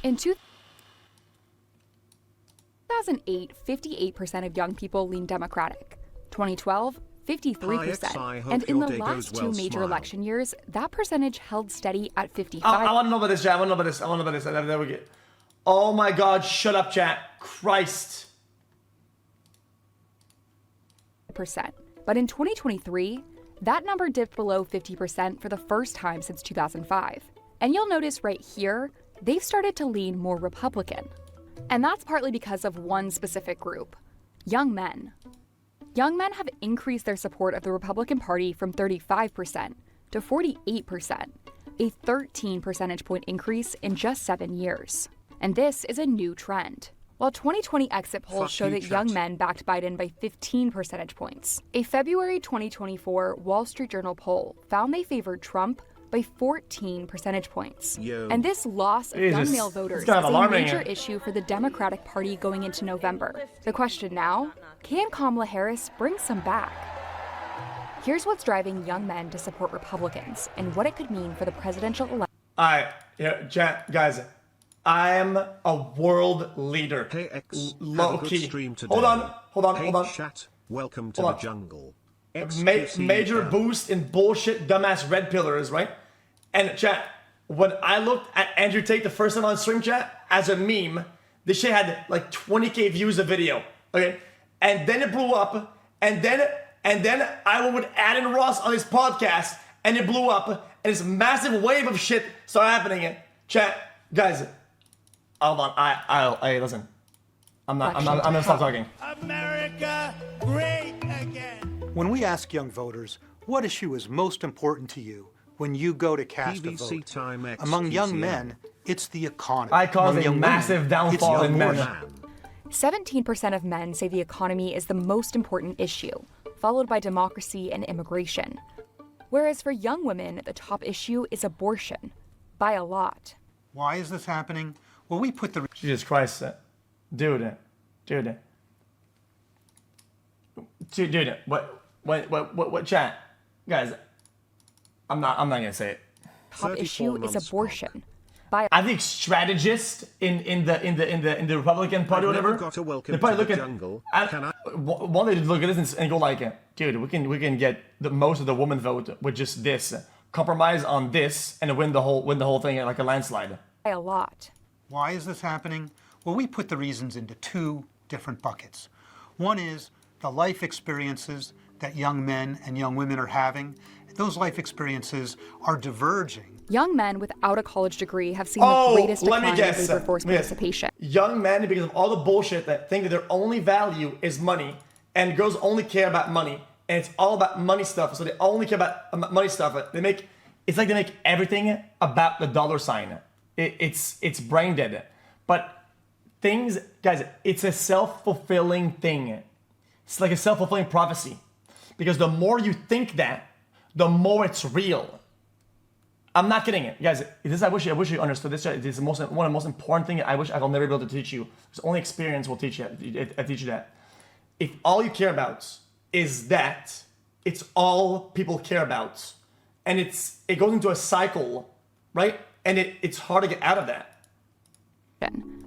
In 2008, 58% of young people leaned Democratic. 2012, 53%. And in the last two major election years, that percentage held steady at 55%. I want to know about this, chat. I want to know about this. There we go. Oh my God, shut up, chat. Christ. But in 2023, that number dipped below 50% for the first time since 2005. And you'll notice right here, they've started to lean more Republican. And that's partly because of one specific group, young men. Young men have increased their support of the Republican Party from 35% to 48%, a 13 percentage point increase in just 7 years. And this is a new trend. While 2020 exit polls show that young men backed Biden by 15 percentage points, a February 2024 Wall Street Journal poll found they favored Trump by 14 percentage points. And this loss of young male voters is a major issue for the Democratic Party going into November. The question now, can Kamala Harris bring some back? Here's what's driving young men to support Republicans and what it could mean for the presidential election. All right, chat, guys. I am a world leader. Hey X, low key. Hold on. Chat, welcome to the jungle. Major boost in bullshit, dumbass red pillars, right? And chat, when I looked at Andrew Tate the first time on stream, chat, as a meme, this shit had like 20K views a video, okay? And then it blew up, and then I would add in Ross on his podcast, and it blew up, and this massive wave of shit started happening. Chat, guys. Hold on, hey, listen. I'm gonna stop talking. America great again. When we ask young voters, what issue is most important to you when you go to cast a vote? Among young men, it's the economy. I cause a massive downfall in men. 17% of men say the economy is the most important issue, followed by democracy and immigration. Whereas for young women, the top issue is abortion, by a lot. Why is this happening? Well, we put the... Jesus Christ, dude. What, chat? Guys, I'm not gonna say it. Top issue is abortion. I think strategists in the Republican Party or whatever, they probably look at one day to look at this and go like, dude, we can get the most of the woman vote with just this, compromise on this, and win the whole thing like a landslide. By a lot. Why is this happening? Well, we put the reasons into two different buckets. One is the life experiences that young men and young women are having. Those life experiences are diverging. Young men without a college degree have seen the greatest decline in labor force participation. Young men, because of all the bullshit that think that their only value is money, and girls only care about money, and it's all about money stuff, so they only care about money stuff. It's like they make everything about the dollar sign. It's brain dead. But things, guys, it's a self-fulfilling thing. It's like a self-fulfilling prophecy. Because the more you think that, the more it's real. I'm not kidding it. Guys, I wish you understood this. It's one of the most important things I wish I will never be able to teach you. Because only experience will teach you that. If all you care about is that, it's all people care about. And it goes into a cycle, right? And it's hard to get out of that.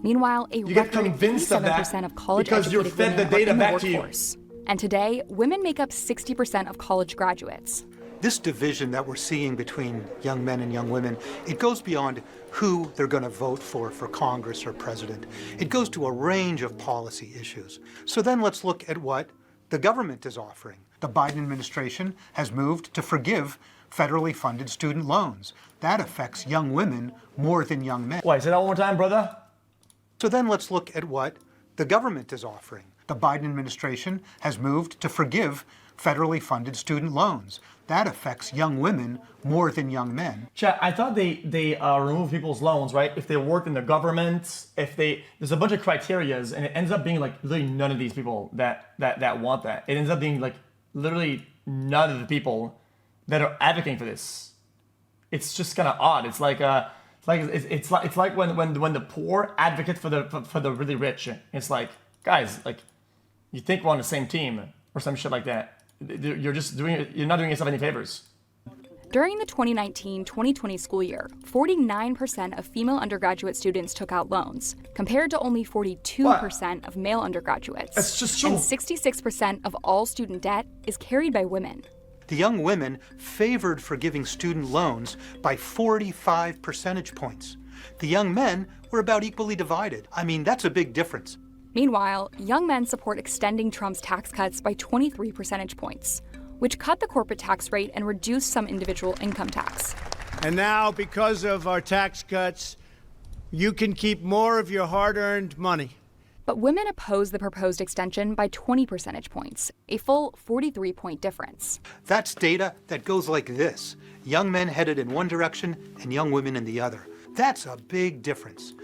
Meanwhile, a record 87% of college-educated women are in the workforce. And today, women make up 60% of college graduates. This division that we're seeing between young men and young women, it goes beyond who they're going to vote for Congress or president. It goes to a range of policy issues. So then let's look at what the government is offering. The Biden administration has moved to forgive federally funded student loans. That affects young women more than young men. Wait, say that one more time, brother. So then let's look at what the government is offering. The Biden administration has moved to forgive federally funded student loans. That affects young women more than young men. Chat, I thought they remove people's loans, right? If they work in the government, there's a bunch of criterias, and it ends up being like literally none of these people that want that. It ends up being like literally none of the people that are advocating for this. It's just kind of odd. It's like when the poor advocate for the really rich. It's like, guys, like, you think we're on the same team or some shit like that. You're not doing yourself any favors. During the 2019-2020 school year, 49% of female undergraduate students took out loans, compared to only 42% of male undergraduates. That's just true. And 66% of all student debt is carried by women. The young women favored forgiving student loans by 45 percentage points. The young men were about equally divided. I mean, that's a big difference. Meanwhile, young men support extending Trump's tax cuts by 23 percentage points, which cut the corporate tax rate and reduced some individual income tax. And now, because of our tax cuts, you can keep more of your hard-earned money. But women oppose the proposed extension by 20 percentage points, a full 43-point difference. That's data that goes like this. Young men headed in one direction and young women in the other. That's a big difference.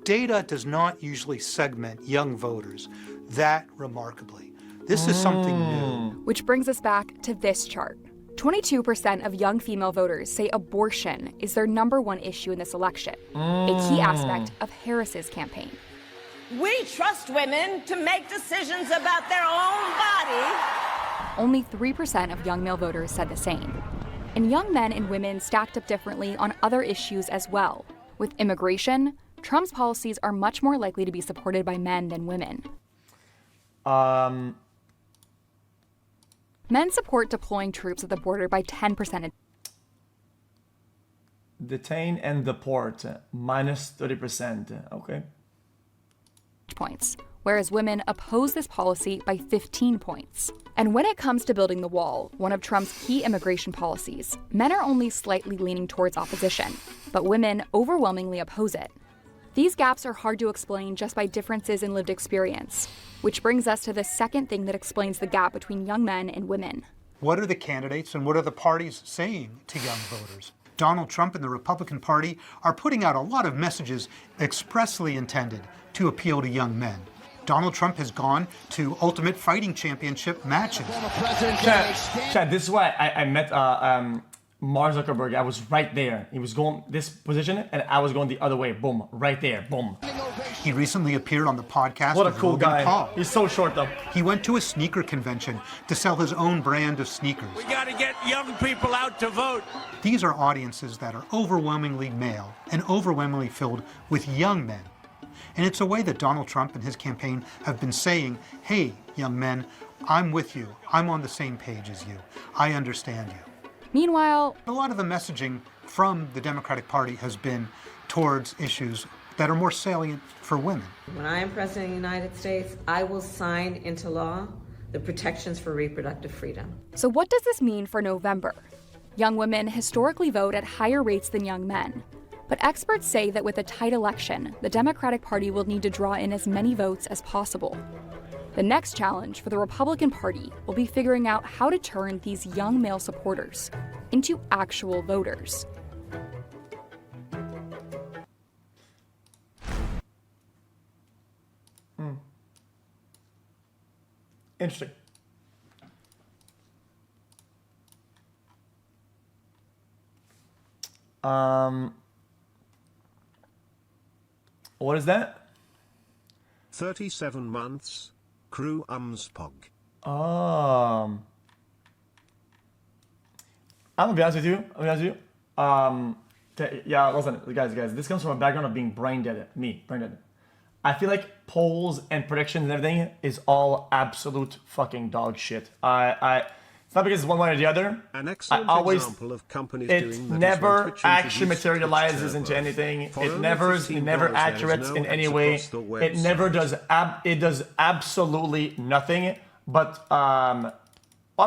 Data does not usually segment young voters that remarkably. This is something new. Which brings us back to this chart. 22% of young female voters say abortion is their #1 issue in this election, a key aspect of Harris's campaign. We trust women to make decisions about their own body. Only 3% of young male voters said the same. And young men and women stacked up differently on other issues as well. With immigration, Trump's policies are much more likely to be supported by men than women. Men support deploying troops at the border by 10 percentage Detain and deport, minus 30%. Okay. points, whereas women oppose this policy by 15 points. And when it comes to building the wall, one of Trump's key immigration policies, men are only slightly leaning towards opposition, but women overwhelmingly oppose it. These gaps are hard to explain just by differences in lived experience, which brings us to the second thing that explains the gap between young men and women. What are the candidates and what are the parties saying to young voters? Donald Trump and the Republican Party are putting out a lot of messages expressly intended to appeal to young men. Donald Trump has gone to Ultimate Fighting Championship matches. Chad, this is why I met Mark Zuckerberg. I was right there. He was going this position, and I was going the other way. Boom, right there. Boom. He recently appeared on the podcast What a with cool Logan guy. Paul. He's so short, though. He went to a sneaker convention to sell his own brand of sneakers. We got to get young people out to vote. These are audiences that are overwhelmingly male and overwhelmingly filled with young men. And it's a way that Donald Trump and his campaign have been saying, hey, young men, I'm with you. I'm on the same page as you. I understand you. Meanwhile, A lot of the messaging from the Democratic Party has been towards issues that are more salient for women. When I am President of the United States, I will sign into law the protections for reproductive freedom. so what does this mean for November? Young women historically vote at higher rates than young men. But experts say that with a tight election, the Democratic Party will need to draw in as many votes as possible. The next challenge for the Republican Party will be figuring out how to turn these young male supporters into actual voters. Interesting. What is that? 37 months. Crew Pog. I'm gonna be honest with you. Yeah, listen, guys. This comes from a background of being brain dead. Brain dead. I feel like polls and predictions and everything is all absolute fucking dog shit. It's not because it's one way or the other. An excellent example of companies it doing that never is when actually Twitch materializes into turbo. anything. For It only never $15 accurate there is in no any ads way. across the It never website. does. It does absolutely nothing. But I'm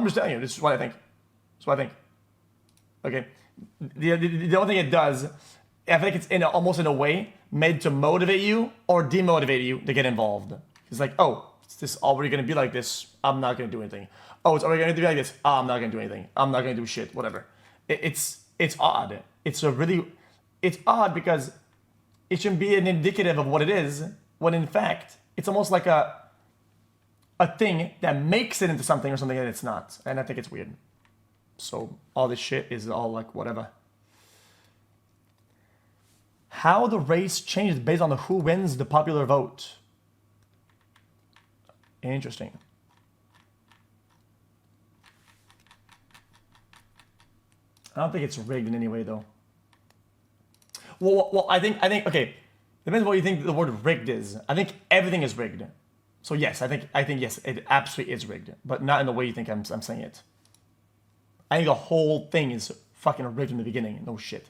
just telling you. This is what I think. Okay. The only thing it does, I think it's almost in a way made to motivate you or demotivate you to get involved. It's like, oh, is this already gonna be like this? I'm not gonna do anything. Oh, it's already gonna be like this. Oh, I'm not gonna do anything. I'm not gonna do shit. Whatever. It's odd. It's odd because it should be an indicative of what it is, when in fact it's almost like a thing that makes it into something or something that it's not. And I think it's weird. So all this shit is all like whatever. How the race changes based on who wins the popular vote. Interesting. I don't think it's rigged in any way, though. Well, I think, okay, depends on what you think the word rigged is. I think everything is rigged. So yes, I think yes, it absolutely is rigged, but not in the way you think I'm saying it. I think the whole thing is fucking rigged in the beginning. No shit.